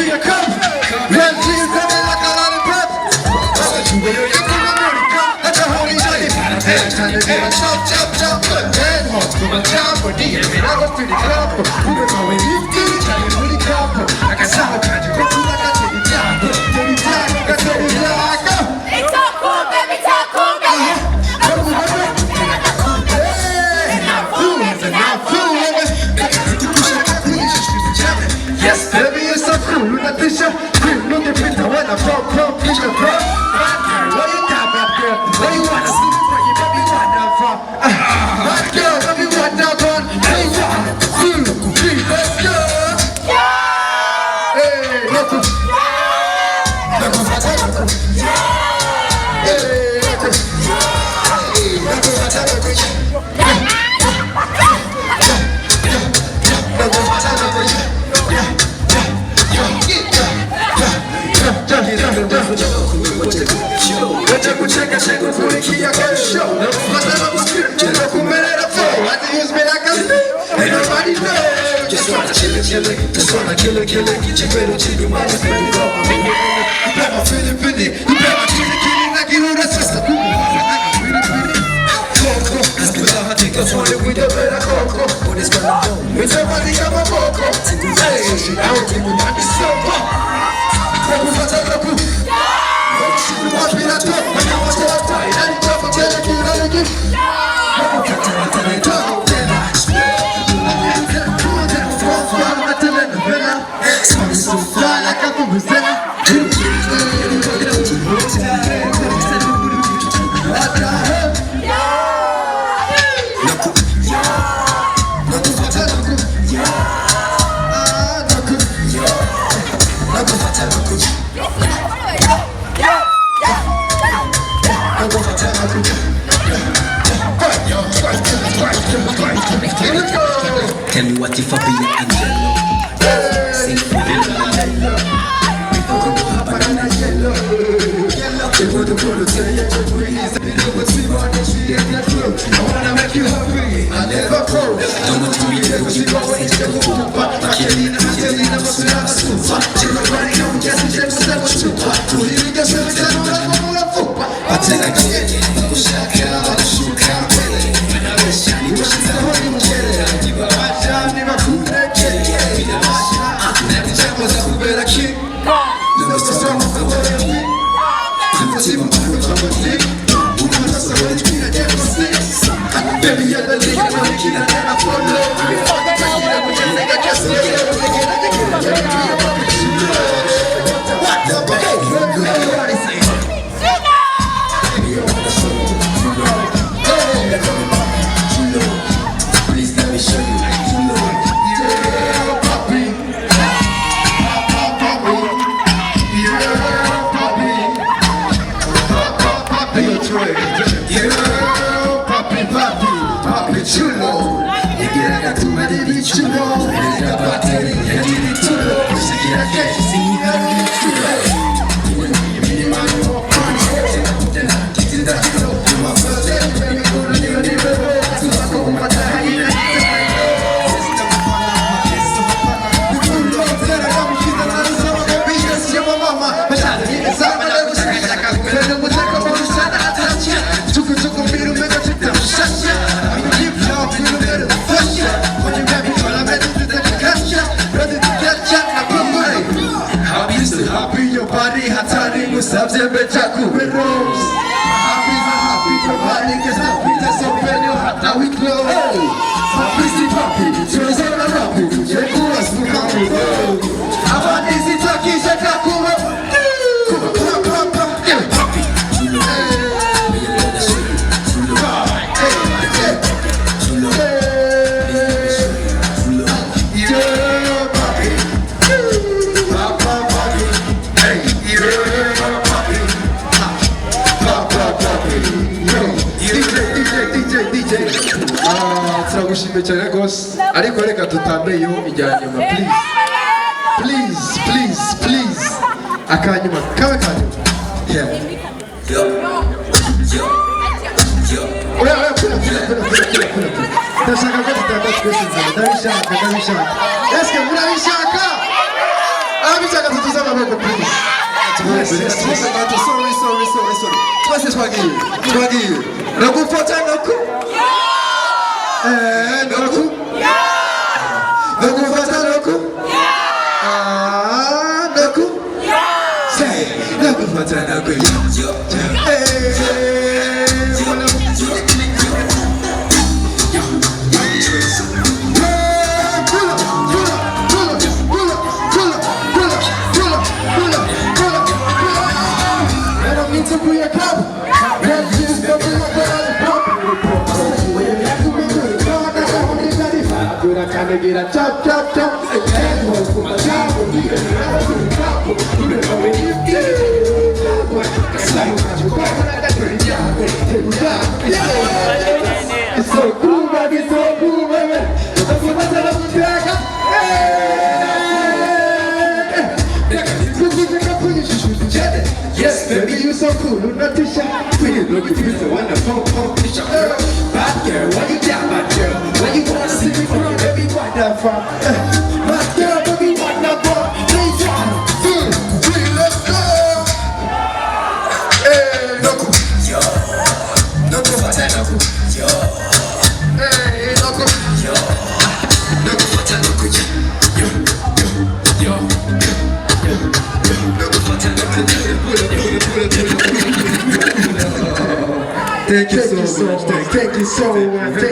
you come. Run till you come in like a lollipop. You will you come America. That's a holy journey. Hey, time to get a chop, chop, chop. Dead horse, come on, chop. Or dig it, I go through the club. We were going 50, trying to really come. Like a sound, trying to go through like a teddy job. Teddy job, got teddy job. It's all cool, baby, it's all cool, baby. Yes, baby, you're so cool. Look at this shit. Look at me, when I from, push the pro. Where you got that girl? Where you wanna see me from? You baby, what now from? That girl, baby, what now from? Hey, 1, 2, 3, let's go. Hey, look. Just wanna kill it, get your better chick, you might as well go. You better feel it, you better kill it, like you know that's just a cool. Coco, let's go out, take a 20 with the better Coco. What is gonna do? It's somebody got my Coco. Hey, I don't think we might be so far. Coco, what's up, Coco? Watch me not talk, I know what's going on. I need to talk, I'm telling you, let me so fly like a vuvuzela. Tell me what if I be your angel. Sing for you. I wanna make you happy. I never grow. Don't want to be there when you go and take a photo. But you need to tell me that what's not a super. Check my body, I'm guessing James is never super. Who did you get some time? I'm not football. I take a kid, I'm shot out, I'm shoot out. I'm shiny, but she's a honey, I'm getting it. Give her my job, never cool, that kid. Be the machine. Every time was a cool, better kid. Never so strong, I'm going to be. I'm not even cool, I'm a dick. Baby, you're the nigga, I'm the kid, I never fall in love. I'm fucking back here, but you think I just live it. What the fuck? Everybody say please let me show you. Yeah, puppy. Yeah, puppy. Yeah, puppy chulo. Nigga, too many bitch chulo. Nigga, battery, nigga, chulo. Nigga, get see her chulo. Sabes bechaku berros. Happy nobody can stop me. Just open your heart, now we close. Happy, so it's all around me. Check who has to come. I want easy talking, check out who. turagushimiye cyane rwose ariko reka tutambeyo ijyanyuma please akanyuma kabe kanyuma oya pula ndashaka ko tutaka twese ndabishaka eske murabishaka abishaka Sorry. Twese twagiye. Nakufata naku. Naku. Nakufata naku. Naku. Say, nakufata naku. Get a chop, and one for my job, it's so cool, baby, so cool, baby. Yes, baby, you so cool, not too shy. When you look at you, so wonderful, bad girl, why you down, bad girl? When you wanna see me from baby, what that from? Bad girl, baby, what that from? Please, 1, 2, 3, let's go. Hey, Naku, yo, Naku, what's that, Naku, yo, hey, Naku, yo, Naku, what's that, Naku, yo, Naku, what's that, Naku, Thank you so much.